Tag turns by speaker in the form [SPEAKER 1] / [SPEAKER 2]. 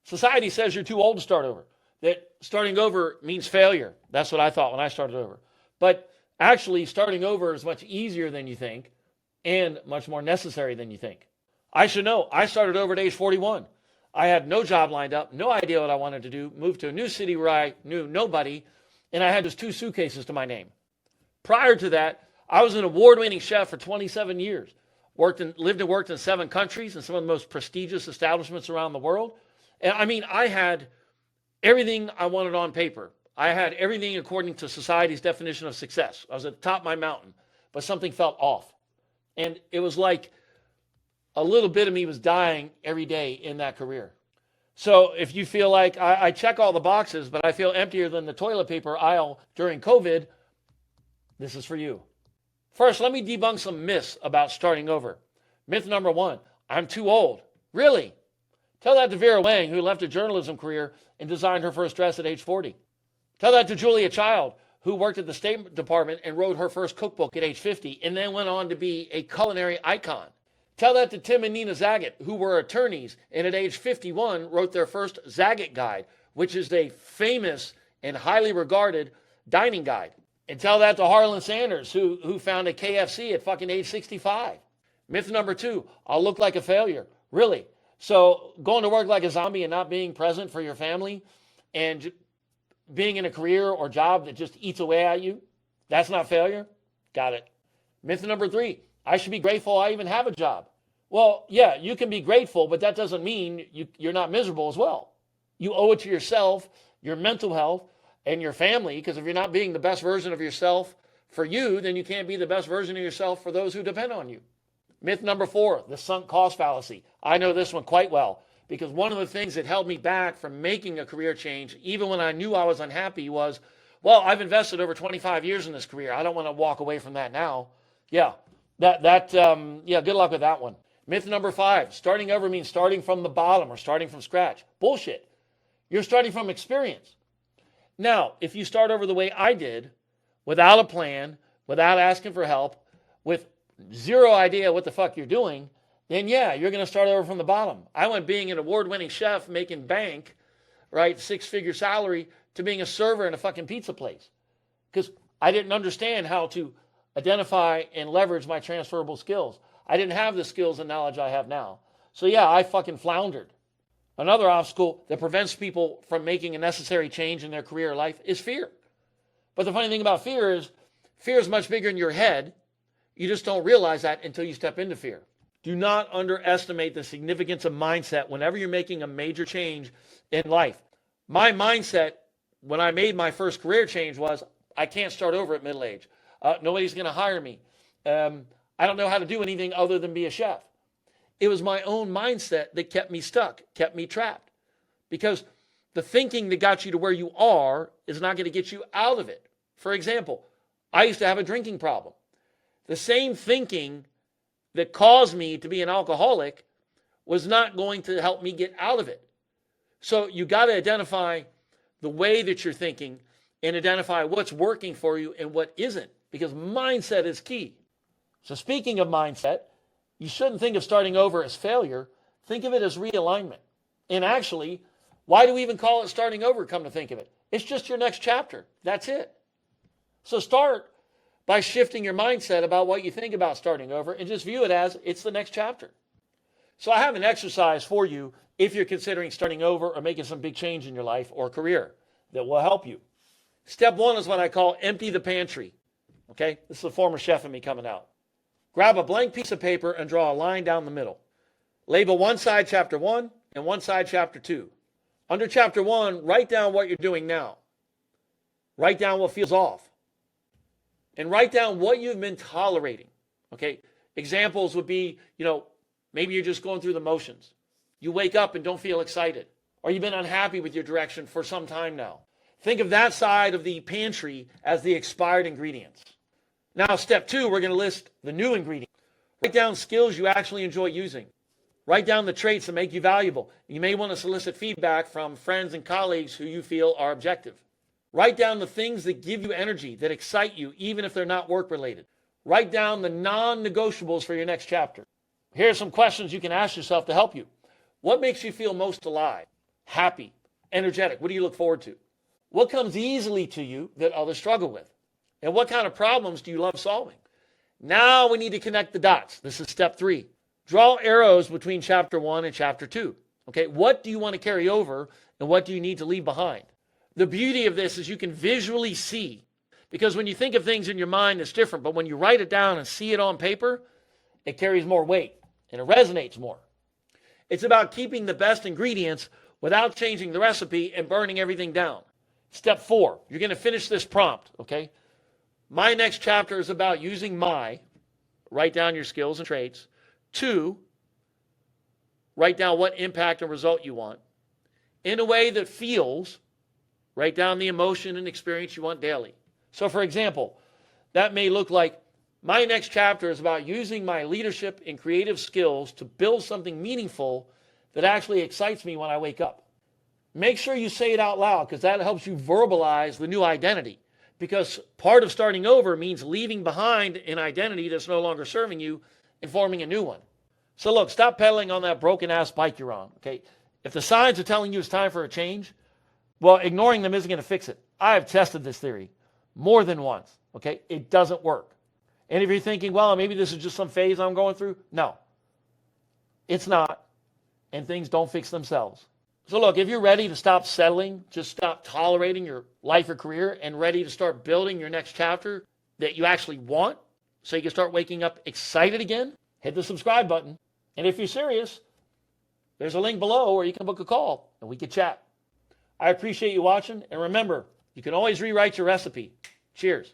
[SPEAKER 1] Society says you're too old to start over, that starting over means failure. That's what I thought when I started over. But actually, starting over is much easier than you think and much more necessary than you think. I should know. I started over at age 41. I had no job lined up, no idea what I wanted to do, moved to a new city where I knew nobody, and I had just 2 suitcases to my name. Prior to that, I was an award-winning chef for 27 years. Lived and worked in 7 countries and some of the most prestigious establishments around the world. And I mean, I had everything I wanted on paper. I had everything according to society's definition of success. I was at the top of my mountain, but something felt off. And it was like a little bit of me was dying every day in that career. So if you feel like I check all the boxes, but I feel emptier than the toilet paper aisle during COVID, this is for you. First, let me debunk some myths about starting over. Myth number 1, I'm too old. Really? Tell that to Vera Wang, who left a journalism career and designed her first dress at age 40. Tell that to Julia Child, who worked at the State Department and wrote her first cookbook at age 50 and then went on to be a culinary icon. Tell that to Tim and Nina Zagat, who were attorneys and at age 51 wrote their first Zagat Guide, which is a famous and highly regarded dining guide. And tell that to Harlan Sanders, who founded KFC at fucking age 65. Myth number 2, I'll look like a failure. Really? So going to work like a zombie and not being present for your family and being in a career or job that just eats away at you, that's not failure? Got it. Myth number 3, I should be grateful I even have a job. Well, yeah, you can be grateful, but that doesn't mean you're not miserable as well. You owe it to yourself, your mental health, and your family, because if you're not being the best version of yourself for you, then you can't be the best version of yourself for those who depend on you. Myth number 4, the sunk cost fallacy. I know this one quite well because one of the things that held me back from making a career change, even when I knew I was unhappy, was, well, I've invested over 25 years in this career. I don't want to walk away from that now. Yeah, good luck with that one. Myth number 5, starting over means starting from the bottom or starting from scratch. Bullshit. You're starting from experience. Now, if you start over the way I did, without a plan, without asking for help, with zero idea what the fuck you're doing, then yeah, you're going to start over from the bottom. I went being an award-winning chef making bank, right, 6-figure salary, to being a server in a fucking pizza place. Because I didn't understand how to identify and leverage my transferable skills. I didn't have the skills and knowledge I have now. So yeah, I fucking floundered. Another obstacle that prevents people from making a necessary change in their career or life is fear. But the funny thing about fear is much bigger in your head. You just don't realize that until you step into fear. Do not underestimate the significance of mindset whenever you're making a major change in life. My mindset when I made my first career change was, I can't start over at middle age. Nobody's going to hire me. I don't know how to do anything other than be a chef. It was my own mindset that kept me stuck, kept me trapped. Because the thinking that got you to where you are is not going to get you out of it. For example, I used to have a drinking problem. The same thinking that caused me to be an alcoholic was not going to help me get out of it. So you got to identify the way that you're thinking and identify what's working for you and what isn't, because mindset is key. So speaking of mindset, you shouldn't think of starting over as failure. Think of it as realignment. And actually, why do we even call it starting over, come to think of it? It's just your next chapter. That's it. So start by shifting your mindset about what you think about starting over and just view it as it's the next chapter. So I have an exercise for you if you're considering starting over or making some big change in your life or career that will help you. Step 1 is what I call empty the pantry. Okay, this is a former chef in me coming out. Grab a blank piece of paper and draw a line down the middle. Label one side chapter 1 and one side chapter 2. Under chapter 1, write down what you're doing now. Write down what feels off. And write down what you've been tolerating. Okay, examples would be, maybe you're just going through the motions. You wake up and don't feel excited. Or you've been unhappy with your direction for some time now. Think of that side of the pantry as the expired ingredients. Now, step 2, we're going to list the new ingredients. Write down skills you actually enjoy using. Write down the traits that make you valuable. You may want to solicit feedback from friends and colleagues who you feel are objective. Write down the things that give you energy, that excite you, even if they're not work-related. Write down the non-negotiables for your next chapter. Here are some questions you can ask yourself to help you. What makes you feel most alive? happy, energetic? What do you look forward to? What comes easily to you that others struggle with? And what kind of problems do you love solving? Now we need to connect the dots. This is step 3. Draw arrows between chapter 1 and chapter 2. Okay, what do you want to carry over and what do you need to leave behind? The beauty of this is you can visually see, because when you think of things in your mind, it's different, but when you write it down and see it on paper, it carries more weight and it resonates more. It's about keeping the best ingredients without changing the recipe and burning everything down. Step 4, you're going to finish this prompt, okay? My next chapter is about using write down your skills and traits. 2, write down what impact and result you want. In a way that feels, write down the emotion and experience you want daily. So for example, that may look like, my next chapter is about using my leadership and creative skills to build something meaningful that actually excites me when I wake up. Make sure you say it out loud because that helps you verbalize the new identity. Because part of starting over means leaving behind an identity that's no longer serving you and forming a new one. So look, stop pedaling on that broken ass bike you're on, okay? If the signs are telling you it's time for a change, well, ignoring them isn't going to fix it. I have tested this theory more than once, okay? It doesn't work. And if you're thinking, well, maybe this is just some phase I'm going through, no, it's not. And things don't fix themselves. So look, if you're ready to stop settling, just stop tolerating your life or career and ready to start building your next chapter that you actually want so you can start waking up excited again, hit the subscribe button. And if you're serious, there's a link below where you can book a call and we can chat. I appreciate you watching. And remember, you can always rewrite your recipe. Cheers.